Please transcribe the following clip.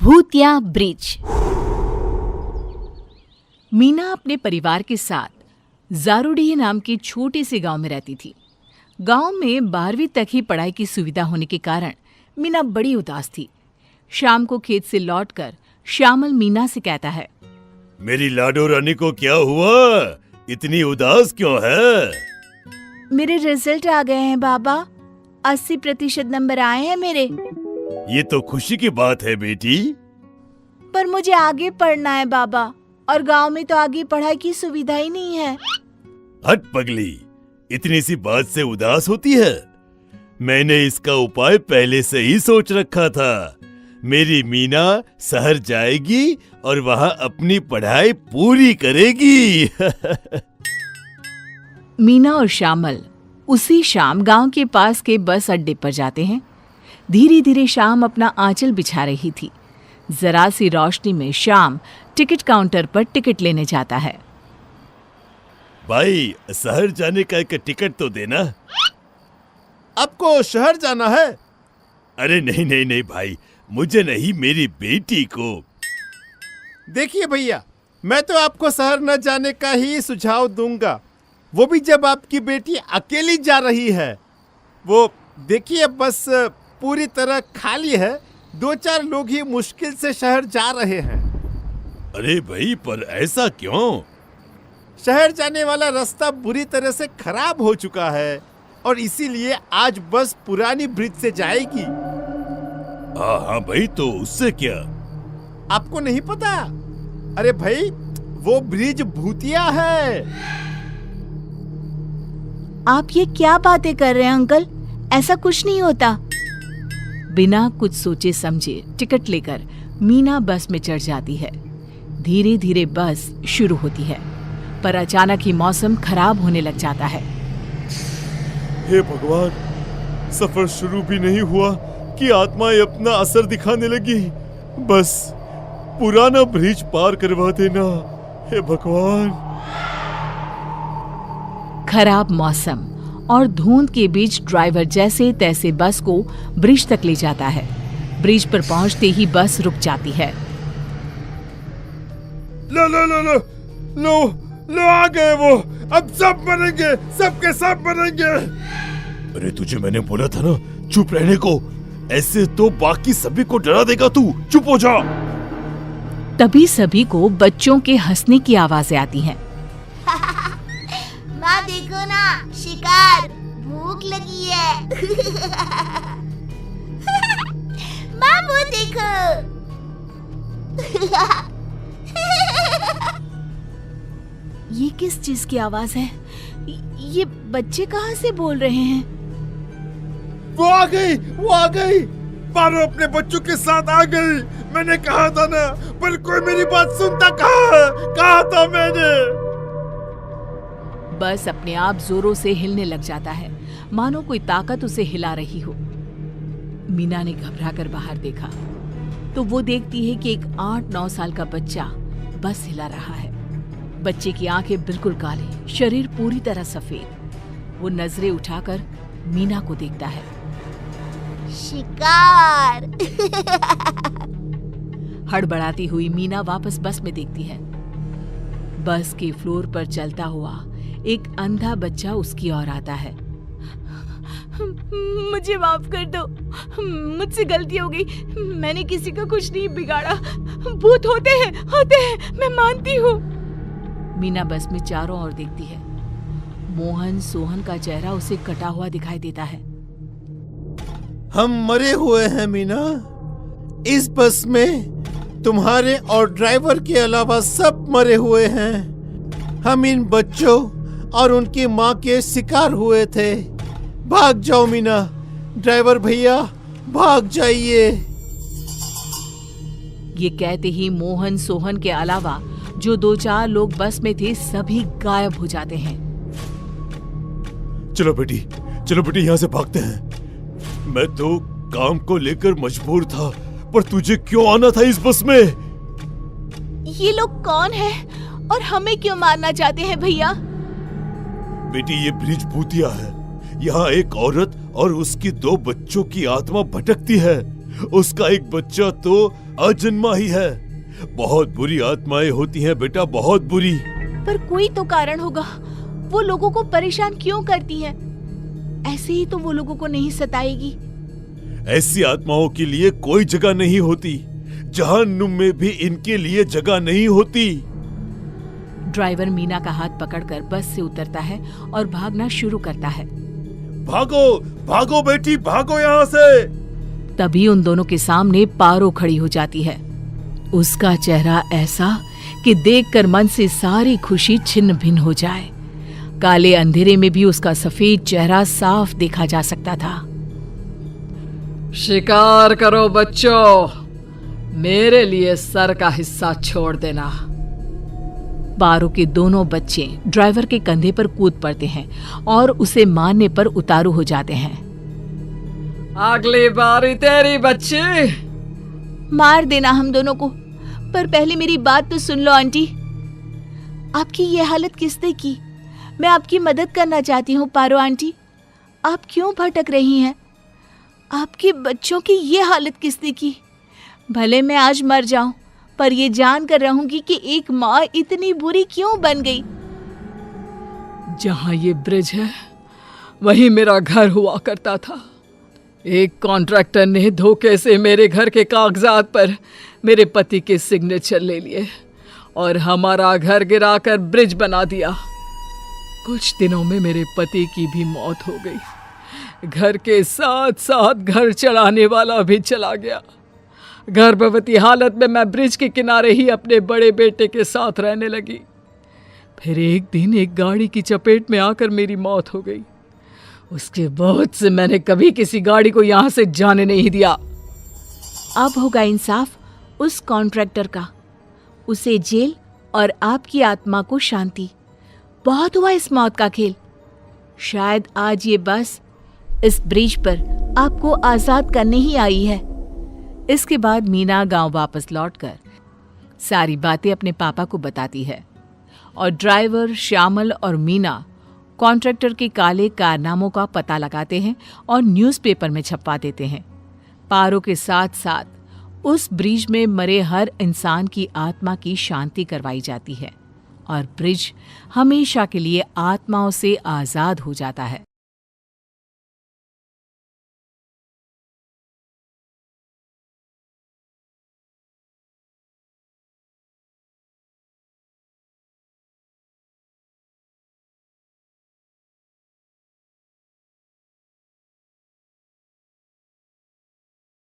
भूतिया ब्रिज। मीना अपने परिवार के साथ जारूडीह नाम के छोटे से गांव में रहती थी। गांव में 12वीं तक ही पढ़ाई की सुविधा होने के कारण मीना बड़ी उदास थी। शाम को खेत से लौटकर श्यामल मीना से कहता है, मेरी लाडो रानी को क्या हुआ? इतनी उदास क्यों है? मेरे रिजल्ट आ गए हैं बाबा, 80% नंबर आए हैं मेरे। ये तो खुशी की बात है बेटी। पर मुझे आगे पढ़ना है बाबा, और गांव में तो आगे पढ़ाई की सुविधा ही नहीं है। हट पगली, इतनी सी बात से उदास होती है? मैंने इसका उपाय पहले से ही सोच रखा था। मेरी मीना शहर जाएगी और वहाँ अपनी पढ़ाई पूरी करेगी। मीना और श्यामल उसी शाम गांव के पास के बस अड्डे पर जाते हैं। धीरे धीरे शाम अपना आंचल बिछा रही थी। जरा सी रोशनी में शाम टिकट काउंटर पर टिकट लेने जाता है। भाई, शहर जाने का एक टिकट तो देना। आपको शहर जाना है? अरे नहीं नहीं नहीं भाई, मुझे नहीं, मेरी बेटी को। देखिए भैया, मैं तो आपको शहर न जाने का ही सुझाव दूंगा, वो भी जब आपकी बेटी अकेली जा रही है। वो देखिए, बस पूरी तरह खाली है, 2-4 लोग ही मुश्किल से शहर जा रहे हैं। अरे भाई, पर ऐसा क्यों? शहर जाने वाला रास्ता बुरी तरह से खराब हो चुका है और इसीलिए आज बस पुरानी ब्रिज से जाएगी। हाँ हाँ भाई, तो उससे क्या? आपको नहीं पता? अरे भाई, वो ब्रिज भूतिया है। आप ये क्या बातें कर रहे हैं अंकल? ऐसा कुछ नहीं होता। बिना कुछ सोचे समझे टिकट लेकर मीना बस में चढ़ जाती है। धीरे धीरे बस शुरू होती है, पर अचानक ही मौसम खराब होने लग जाता है। हे भगवान, सफर शुरू भी नहीं हुआ कि आत्माएं अपना असर दिखाने लगी। बस पुराना ब्रिज पार करवा देना, हे भगवान। खराब मौसम और धुंध के बीच ड्राइवर जैसे तैसे बस को ब्रिज तक ले जाता है। ब्रिज पर पहुंचते ही बस रुक जाती है। लो लो लो लो लो लो, आ गए वो। अब सब मरेंगे, सबके सब मरेंगे। अरे तुझे मैंने बोला था ना चुप रहने को, ऐसे तो बाकी सभी को डरा देगा तू। चुप हो जा। तभी सभी को बच्चों के हंसने की आवाजें आती हैं। माँ देखो ना, शिकार, भूख लगी है। माँ वो देखो। ये किस चीज की आवाज है? ये बच्चे कहाँ से बोल रहे हैं? वो आ गई, वो आ गई। पारो अपने बच्चों के साथ आ गई। मैंने कहा था ना, पर कोई मेरी बात सुनता कहा था मैंने। बस अपने आप जोरों से हिलने लग जाता है, मानो कोई ताकत उसे हिला रही हो। मीना ने घबराकर बाहर देखा तो वो देखती है कि एक 8-9 साल का बच्चा बस हिला रहा है। बच्चे की आंखें बिल्कुल काली, शरीर पूरी तरह सफेद। वो नजरें उठाकर मीना को देखता है। शिकार। हड़बड़ाती हुई मीना वापस बस में देखती है। बस के फ्लोर पर चलता हुआ एक अंधा बच्चा उसकी ओर आता है। मुझे माफ कर दो, मुझसे गलती हो गई। मैंने किसी का कुछ नहीं बिगाड़ा। भूत होते हैं, मैं मानती हूँ। मीना बस में चारों ओर देखती है। मोहन सोहन का चेहरा उसे कटा हुआ दिखाई देता है। हम मरे हुए हैं मीना। इस बस में तुम्हारे और ड्राइवर के अलावा सब मरे हुए हैं। हम इन बच्चों और उनकी माँ के शिकार हुए थे। भाग जाओ मीना, ड्राइवर भैया, भाग जाइए। ये कहते ही मोहन सोहन के अलावा जो 2-4 लोग बस में थे सभी गायब हो जाते हैं। चलो बेटी, यहाँ से भागते हैं। मैं तो काम को लेकर मजबूर था, पर तुझे क्यों आना था इस बस में? ये लोग कौन हैं और हमें क्यों मारना चाहते हैं भैया? बेटी, ये ब्रिज भूतिया है। यहाँ एक औरत और उसकी 2 बच्चों की आत्मा भटकती है। उसका एक बच्चा तो अजन्मा ही है। बहुत बुरी आत्माएं होती हैं बेटा, बहुत बुरी। पर कोई तो कारण होगा, वो लोगों को परेशान क्यों करती है? ऐसे ही तो वो लोगों को नहीं सताएगी। ऐसी आत्माओं के लिए कोई जगह नहीं होती। जहन्नुम में भी इनके लिए जगह नहीं होती। ड्राइवर मीना का हाथ पकड़कर बस से उतरता है और भागना शुरू करता है। भागो भागो बेटी, भागो यहाँ से। तभी उन दोनों के सामने पारो खड़ी हो जाती है। उसका चेहरा ऐसा कि देखकर मन से सारी खुशी छिन्न भिन्न हो जाए। काले अंधेरे में भी उसका सफेद चेहरा साफ देखा जा सकता था। शिकार करो बच्चों, मेरे लिए सर का हिस्सा छोड़ देना। पारो के दोनों बच्चे ड्राइवर के कंधे पर कूद पड़ते हैं और उसे मारने पर उतारू हो जाते हैं। अगली बारी तेरी बच्ची। मार देना हम दोनों को, पर पहले मेरी बात तो सुन लो आंटी। आपकी ये हालत किसने की? मैं आपकी मदद करना चाहती हूँ पारो आंटी। आप क्यों भटक रही हैं? आपके बच्चों की ये हालत किसने की? भले मैं आज मर जाऊं, पर ये जान कर रहूंगी कि एक माँ इतनी बुरी क्यों बन गई। जहां ये ब्रिज है वहीं मेरा घर हुआ करता था। एक कॉन्ट्रैक्टर ने धोखे से मेरे घर के कागजात पर मेरे पति के सिग्नेचर ले लिए और हमारा घर गिराकर ब्रिज बना दिया। कुछ दिनों में मेरे पति की भी मौत हो गई। घर के साथ साथ घर चढ़ाने वाला भी चला गया। गर्भवती हालत में मैं ब्रिज के किनारे ही अपने बड़े बेटे के साथ रहने लगी। फिर एक दिन एक गाड़ी की चपेट में आकर मेरी मौत हो गई। उसके बाद से मैंने कभी किसी गाड़ी को यहाँ से जाने नहीं दिया। अब होगा इंसाफ उस कॉन्ट्रैक्टर का, उसे जेल और आपकी आत्मा को शांति। बहुत हुआ इस मौत का खेल। शायद आज ये बस इस ब्रिज पर आपको आजाद करने ही आई है। इसके बाद मीना गांव वापस लौटकर सारी बातें अपने पापा को बताती है और ड्राइवर श्यामल और मीना कॉन्ट्रैक्टर के काले कारनामों का पता लगाते हैं और न्यूज़पेपर में छपवा देते हैं। पारो के साथ साथ उस ब्रिज में मरे हर इंसान की आत्मा की शांति करवाई जाती है और ब्रिज हमेशा के लिए आत्माओं से आज़ाद हो जाता है।